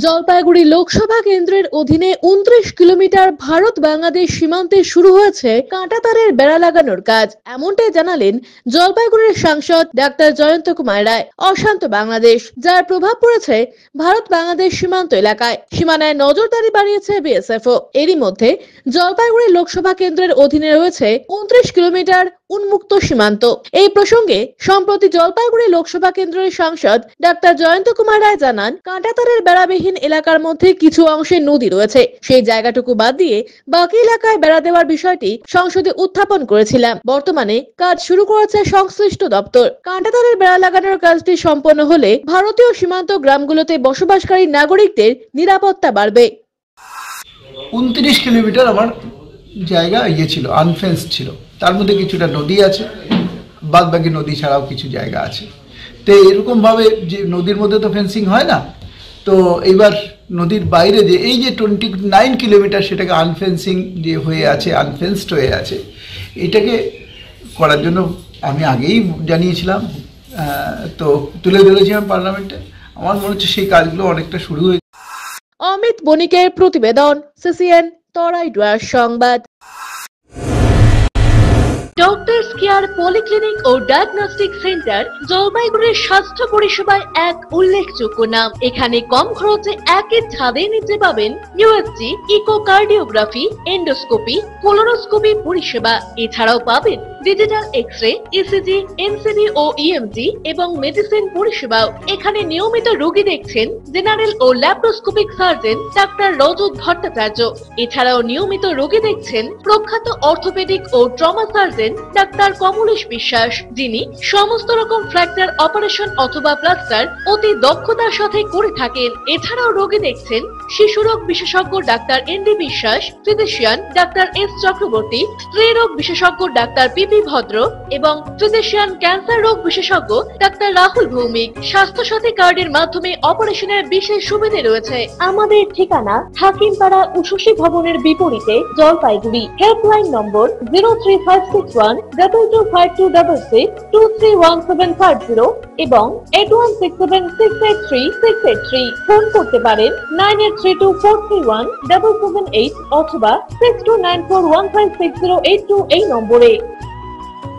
জলপাইগুড়ি লোকসভা কেন্দ্রের অধীনে 29 কিলোমিটার ভারত বাংলাদেশ সীমান্তে শুরু হয়েছে কাঁটাতারের বেড়া লাগানোর কাজ। এমনটাই জানালেন জলপাইগুড়ির সাংসদ ডাক্তার জয়ন্ত কুমার রায়। অশান্ত বাংলাদেশ, যার প্রভাব পড়েছে ভারত বাংলাদেশ সীমান্ত এলাকায়। সীমানায় নজরদারি বাড়িয়েছে বিএসএফও। এরই মধ্যে জলপাইগুড়ি লোকসভা কেন্দ্রের অধীনে রয়েছে 29 কিলোমিটার উন্মুক্ত সীমান্ত। এই প্রসঙ্গে সম্প্রতি জলপাইগুড়ি লোকসভা কেন্দ্রের সাংসদ ডাক্তার জয়ন্ত কুমার রায় জানান, কাঁটাতারের বেড়াবিহীন এলাকার মধ্যে কিছু অংশে নদী রয়েছে, সেই জায়গাটুকু বাদ দিয়ে বাকি এলাকায় বেড়া দেওয়ার বিষয়টি সংসদে উত্থাপন করেছিলাম। বর্তমানে কাজ শুরু করেছে সংশ্লিষ্ট দপ্তর। কাঁটাতারের বেড়া লাগানোর কাজটি সম্পন্ন হলে ভারতীয় সীমান্ত গ্রামগুলোতে বসবাসকারী নাগরিকদের নিরাপত্তা বাড়বে। 29 কিলোমিটার আমার জায়গা ছিল, আনফেন্স ছিল। তার মধ্যে কিছুটা নদী আছে, বাদ বাকি নদী ছাড়াও কিছু জায়গা আছে। তো এরকমভাবে যে নদীর মধ্যে তো ফেন্সিং হয় না, তো এইবার নদীর বাইরে যে এই যে 29 কিলোমিটার সেটাকে আনফেন্সিং যে হয়ে আছে, আনফেন্সড হয়ে আছে, এটাকে করার জন্য আমি আগেই জানিয়েছিলাম, তো তুলে ধরেছিলাম পার্লামেন্টে। আমার মনে হচ্ছে সেই কাজগুলো অনেকটা শুরু হয়েছে। অমিত বণিকের প্রতিবেদন, সিসিএন তরাইডুয়ার সংবাদ। ডক্টরস কেয়ার পলিক্লিনিক ও ডায়াগনস্টিক সেন্টার জলপাইগুড়ির স্বাস্থ্য পরিষেবায় এক উল্লেখযোগ্য নাম। এখানে কম খরচে একের ছাদে নিতে পাবেন ইউএসজি, ইকোকার্ডিওগ্রাফি, এন্ডোস্কোপি, কোলোনোস্কোপি পরিষেবা। এছাড়াও পাবেন ডিজিটাল এক্স-রে, ইসিজি, এনসিবি ও ইএমজি এবং মেডিসিন পরিষেবাও। এখানে নিয়মিত রোগী দেখছেন জেনারেল ও ল্যাপ্রোস্কোপিক সার্জন ডাক্তার রজত ভট্টাচার্য। এছাড়াও নিয়মিত রোগী দেখছেন প্রখ্যাত অর্থোপেডিক ও ট্রমা সার্জন ডাক্তার কমলেশ বিশ্বাস, যিনি সমস্ত রকম ফ্র্যাকচার অপারেশন অথবা প্লাস্টার অতি দক্ষতার সাথে করে থাকেন। এছাড়াও রোগী দেখছেন শিশুরোগ বিশেষজ্ঞ ডাক্তার এনডি বিশ্বাস, ফিজিশিয়ান ডাক্তার এস চক্রবর্তী, স্ত্রীরোগ বিশেষজ্ঞ ডাক্তার পিপি ভদ্র এবং ফিজিশিয়ান ক্যান্সার রোগ বিশেষজ্ঞ ডাক্তার রাহুল ভৌমিক। স্বাস্থ্য সাথী কার্ডের মাধ্যমে অপারেশনের বিশেষ সুবিধা রয়েছে। আমাদের ঠিকানা হাকিমপাড়া উষসী ভবনের বিপরীতে, জলপাইগুড়ি। হেল্পলাইন নম্বর 03561225266, 231750 এবং 8167683683। ফোন করতে পারেন 9832431778 অথবা 6294156082 এই নম্বরে।